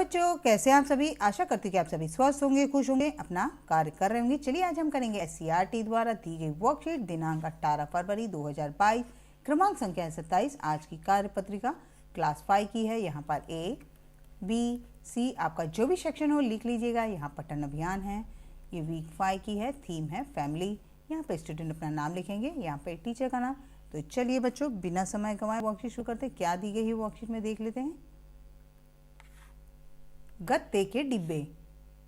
बच्चों, कैसे हैं आप सभी। आशा करती हूँ कि आप सभी स्वस्थ होंगे, खुश होंगे, अपना कार्य कर रहे होंगे। चलिए आज हम करेंगे SCERT द्वारा दी गई वर्कशीट दिनांक 18 फरवरी 2022, क्रमांक संख्या 27। आज की कार्य पत्रिका क्लास 5 की है। यहाँ पर A, B, C आपका जो भी सेक्शन हो लिख लीजिएगा। यहाँ पठन अभियान है। ये वीक 5 की है। थीम है फैमिली। यहाँ पे स्टूडेंट अपना नाम लिखेंगे, यहाँ पे टीचर का नाम। तो चलिए बच्चों, बिना समय गंवाए वर्कशीट शुरू करते हैं। क्या दी गई है वर्कशीट में देख लेते हैं। गत्ते के डिब्बे।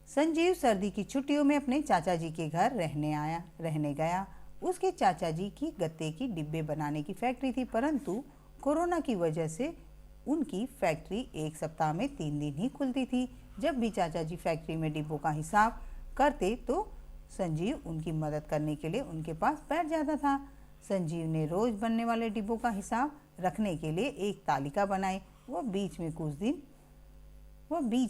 संजीव सर्दी की छुट्टियों में अपने चाचा जी के घर रहने गया। उसके चाचा जी की गत्ते की डिब्बे बनाने की फैक्ट्री थी, परंतु कोरोना की वजह से उनकी फैक्ट्री एक सप्ताह में 3 दिन ही खुलती थी। जब भी चाचा जी फैक्ट्री में डिब्बों का हिसाब करते तो संजीव उनकी मदद करने के लिए उनके पास बैठ जाता था। संजीव ने रोज बनने वाले डिब्बों का हिसाब रखने के लिए एक तालिका बनाई। वह बीच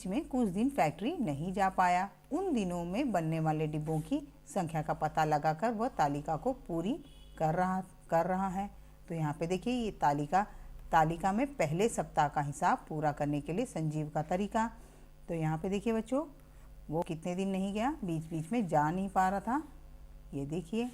में कुछ दिन फैक्ट्री नहीं जा पाया। उन दिनों में बनने वाले डिब्बों की संख्या का पता लगाकर वह तालिका को पूरी कर रहा है। तो यहाँ पे देखिए, ये तालिका में पहले सप्ताह का हिसाब पूरा करने के लिए संजीव का तरीका। तो यहाँ पे देखिए बच्चों, वो कितने दिन नहीं गया, बीच बीच में जा नहीं पा रहा था। ये देखिए,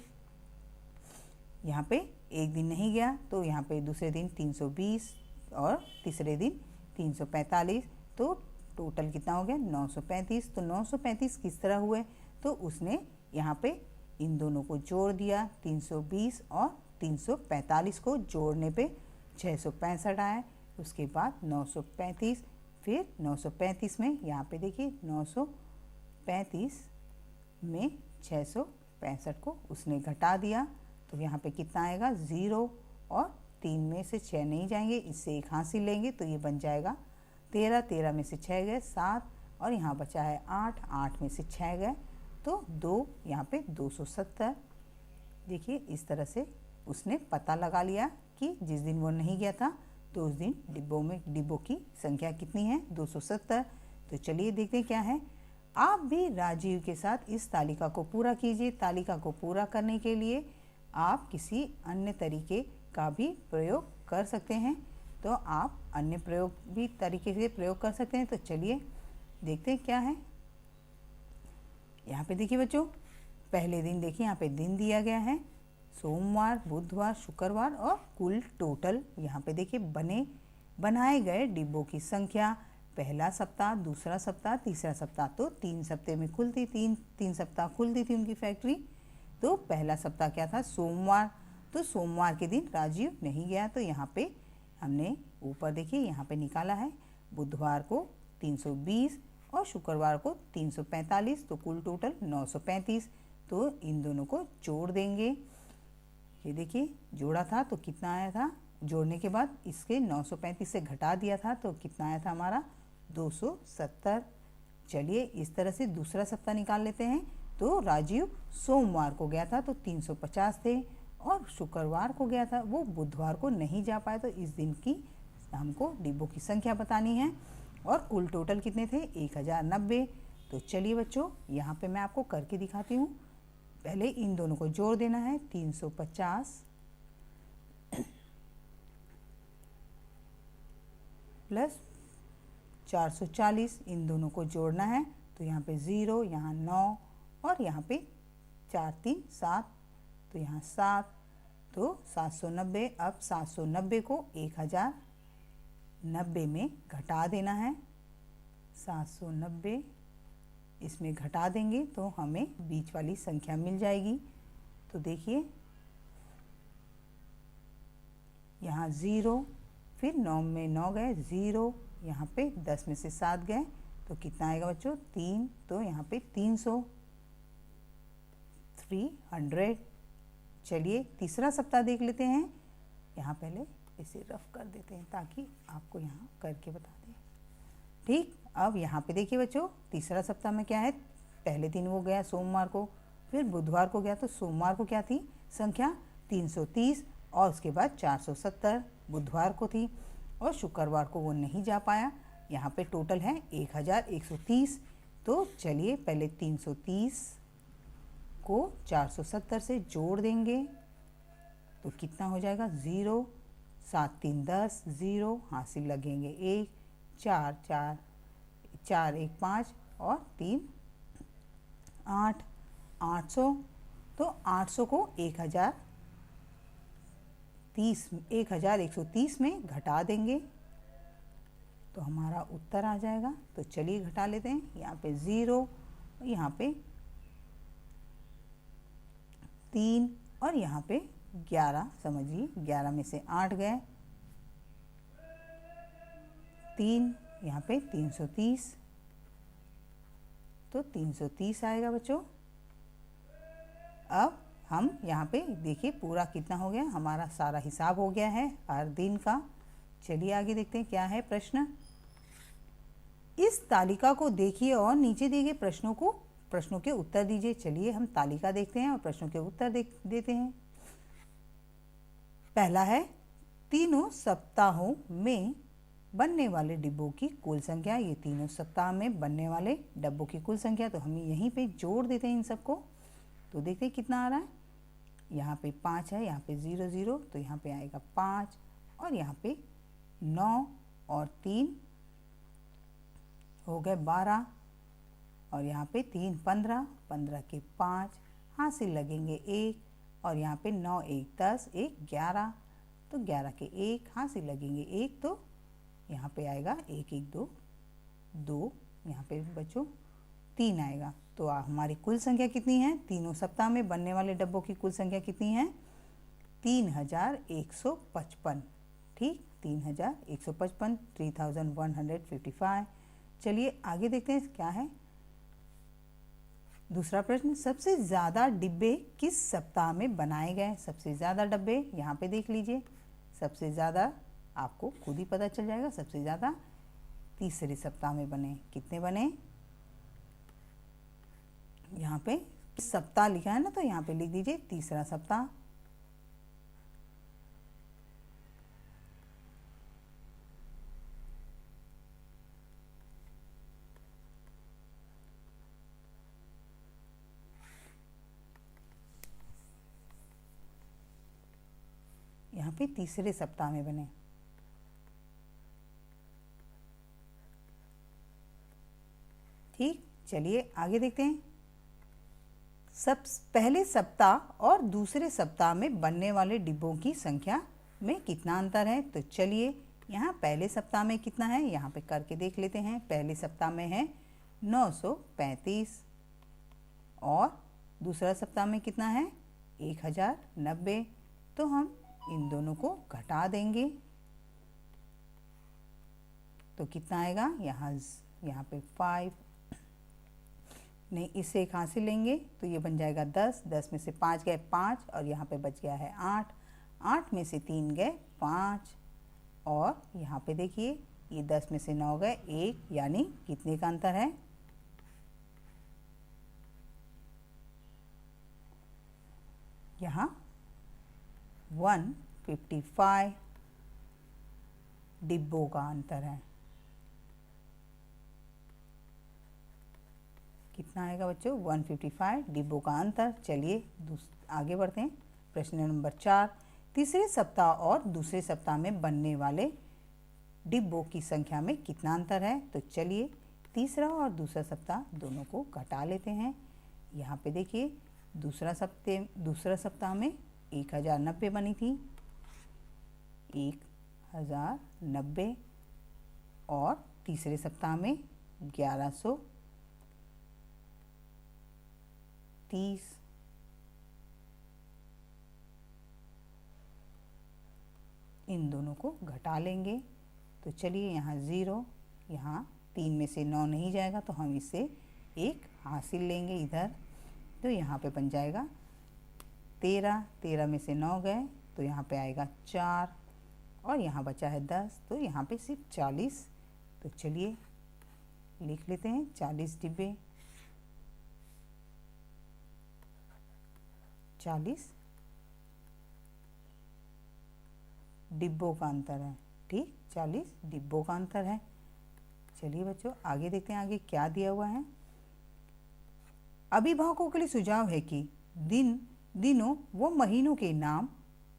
यहाँ पे एक दिन नहीं गया, तो यहाँ पे दूसरे दिन 320 और तीसरे दिन 345, तो टोटल कितना हो गया 935। तो 935 किस तरह हुए, तो उसने यहाँ पे इन दोनों को जोड़ दिया। 320 और 345 को जोड़ने पे 665 आया। उसके बाद 935, फिर 935 में यहाँ पे देखिए 935 में 665 को उसने घटा दिया। तो यहाँ पे कितना आएगा 0, और 3 में से 6 नहीं जाएंगे, इससे एक हासिल लेंगे तो ये बन जाएगा 13। 13 में से 6 गए 7, और यहाँ बचा है 8। 8 में से 6 गए तो 2, यहाँ पे 270। देखिए इस तरह से उसने पता लगा लिया कि जिस दिन वो नहीं गया था तो उस दिन डिब्बों की संख्या कितनी है, 270। तो चलिए देखते हैं क्या है। आप भी राजीव के साथ इस तालिका को पूरा कीजिए। तालिका को पूरा करने के लिए आप किसी अन्य तरीके का भी प्रयोग कर सकते हैं। तो आप अन्य तरीके से प्रयोग कर सकते हैं। तो चलिए देखते हैं क्या है। यहाँ पे देखिए बच्चों, पहले दिन देखिए, यहाँ पे दिन दिया गया है सोमवार, बुधवार, शुक्रवार, और कुल टोटल यहाँ पे देखिए बनाए गए डिब्बों की संख्या। पहला सप्ताह, दूसरा सप्ताह, तीसरा सप्ताह, तो 3 सप्ताह में खुलती, 3 सप्ताह खुलती थी उनकी फैक्ट्री। तो पहला सप्ताह क्या था, सोमवार। तो सोमवार के दिन राजीव नहीं गया, तो यहाँ पे हमने ऊपर देखिए यहाँ पे निकाला है। बुधवार को 320 और शुक्रवार को 345, तो कुल टोटल 935। तो इन दोनों को जोड़ देंगे। ये देखिए जोड़ा था तो कितना आया था, जोड़ने के बाद इसके 935 से घटा दिया था तो कितना आया था हमारा 270। चलिए इस तरह से दूसरा सप्ताह निकाल लेते हैं। तो राजीव सोमवार को गया था तो 350 थे, और शुक्रवार को गया था, वो बुधवार को नहीं जा पाया, तो इस दिन की हमको डिब्बों की संख्या बतानी है। और कुल टोटल कितने थे, 1090। तो चलिए बच्चों, यहाँ पे मैं आपको करके दिखाती हूँ। पहले इन दोनों को जोड़ देना है। 350 प्लस 440, इन दोनों को जोड़ना है। तो यहाँ पे 0, यहाँ 9, और यहाँ पे 4 3 7, तो यहाँ 7, तो 790। अब 790 को 1090 में घटा देना है। 790 इसमें घटा देंगे तो हमें बीच वाली संख्या मिल जाएगी। तो देखिए यहाँ 0, फिर 9 में 9 गए 0, यहाँ पे 10 में से 7 गए तो कितना आएगा बच्चों 3, तो यहाँ पे 300। चलिए तीसरा सप्ताह देख लेते हैं। यहाँ पहले इसे रफ कर देते हैं ताकि आपको यहाँ करके बता दें। ठीक, अब यहाँ पे देखिए बच्चों, तीसरा सप्ताह में क्या है, पहले दिन वो गया सोमवार को, फिर बुधवार को गया, तो सोमवार को क्या थी संख्या 330, और उसके बाद 470 बुधवार को थी, और शुक्रवार को वो नहीं जा पाया। यहाँ पे टोटल है 1130। तो चलिए पहले 330 को 470 से जोड़ देंगे तो कितना हो जाएगा 0, 7 3 10, 0 हासिल लगेंगे 1, 4 4 4 1 5 और 3 8, 800। तो 800 को 1130 में घटा देंगे तो हमारा उत्तर आ जाएगा। तो चलिए घटा लेते हैं। यहाँ पे 0, यहाँ पे 3 और यहाँ पे 11। समझिए 11 में से 8 गए, 3, यहाँ पे 330। तो 330 आएगा बच्चों। अब हम यहाँ पे देखिए पूरा कितना हो गया, हमारा सारा हिसाब हो गया है हर दिन का। चलिए आगे देखते हैं क्या है प्रश्न। इस तालिका को देखिए और नीचे दिए गए प्रश्नों के उत्तर दीजिए। चलिए हम तालिका देखते हैं और प्रश्नों के उत्तर देते हैं। पहला है, तीनों सप्ताहों में बनने वाले डिब्बों की कुल संख्या। ये तीनों सप्ताह में बनने वाले डब्बों की कुल संख्या, तो हम यहीं पे जोड़ देते हैं इन सबको। तो देखते हैं कितना आ रहा है। यहाँ पे 5 है, यहाँ पे 0 0, तो यहाँ पे आएगा 5 और यहाँ पे 9 और 3 हो गए 12 और यहाँ पे 3 15, 15 के 5 हासिल लगेंगे 1 और यहाँ पे 9 1 10, 1 11, तो 11 के 1 हासिल लगेंगे 1, तो यहाँ पे आएगा 1 1 2 2, यहाँ पे बच्चों 3 आएगा। तो हमारी कुल संख्या कितनी है, तीनों सप्ताह में बनने वाले डब्बों की कुल संख्या कितनी है, 3155। ठीक, 3155, 3155। चलिए आगे देखते हैं क्या है। दूसरा प्रश्न, सबसे ज़्यादा डिब्बे किस सप्ताह में बनाए गए। सबसे ज़्यादा डब्बे यहाँ पे देख लीजिए, सबसे ज़्यादा आपको खुद ही पता चल जाएगा। सबसे ज़्यादा तीसरे सप्ताह में बने। कितने बने, यहाँ पे सप्ताह लिखा है ना, तो यहाँ पे लिख दीजिए तीसरा सप्ताह। यहाँ पे तीसरे सप्ताह में बने। ठीक, चलिए आगे देखते हैं। सब पहले सप्ताह और दूसरे सप्ताह में बनने वाले डिब्बों की संख्या में कितना अंतर है। तो चलिए यहाँ पहले सप्ताह में कितना है, यहाँ पे करके देख लेते हैं। पहले सप्ताह में है 935 और दूसरा सप्ताह में कितना है 1090। तो हम इन दोनों को घटा देंगे तो कितना आएगा, यहाँ पे 5 नहीं, इससे एक हासिल लेंगे तो ये बन जाएगा 10। 10 में से 5 गए 5 और यहाँ पे बच गया है 8। 8 में से 3 गए 5 और यहाँ पे देखिए ये 10 में से 9 गए 1, यानी कितने का अंतर है, यहाँ 155 डिब्बों का अंतर है। कितना आएगा बच्चों, 155 डिब्बों का अंतर। चलिए आगे बढ़ते हैं। प्रश्न नंबर 4, तीसरे सप्ताह और दूसरे सप्ताह में बनने वाले डिब्बों की संख्या में कितना अंतर है। तो चलिए तीसरा और दूसरा सप्ताह दोनों को घटा लेते हैं। यहाँ पे देखिए दूसरा सप्ताह में 1090 बनी थी, 1090 और तीसरे सप्ताह में 1130। इन दोनों को घटा लेंगे तो चलिए यहाँ 0, यहाँ 3 में से 9 नहीं जाएगा तो हम इससे 1 हासिल लेंगे इधर, तो यहाँ पे बन जाएगा 13। 13 में से 9 गए तो यहाँ पे आएगा 4 और यहाँ बचा है 10, तो यहाँ पे सिर्फ 40। तो चलिए लिख लेते हैं 40 डिब्बे, 40 डिब्बों का अंतर है। ठीक, 40 डिब्बों का अंतर है। चलिए बच्चों आगे देखते हैं, आगे क्या दिया हुआ है। अभिभावकों के लिए सुझाव है कि दिनों व महीनों के नाम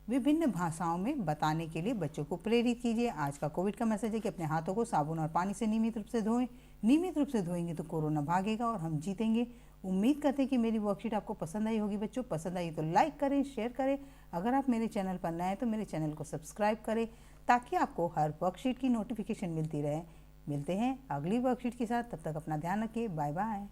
विभिन्न भाषाओं में बताने के लिए बच्चों को प्रेरित कीजिए। आज का कोविड का मैसेज है कि अपने हाथों को साबुन और पानी से नियमित रूप से धोएं। नियमित रूप से धोएंगे तो कोरोना भागेगा और हम जीतेंगे। उम्मीद करते हैं कि मेरी वर्कशीट आपको पसंद आई होगी बच्चों। पसंद आई तो लाइक करें, शेयर करें। अगर आप मेरे चैनल पर नए हैं तो मेरे चैनल को सब्सक्राइब करें ताकि आपको हर वर्कशीट की नोटिफिकेशन मिलती रहे। मिलते हैं अगली वर्कशीट के साथ, तब तक अपना ध्यान रखिए। Bye bye.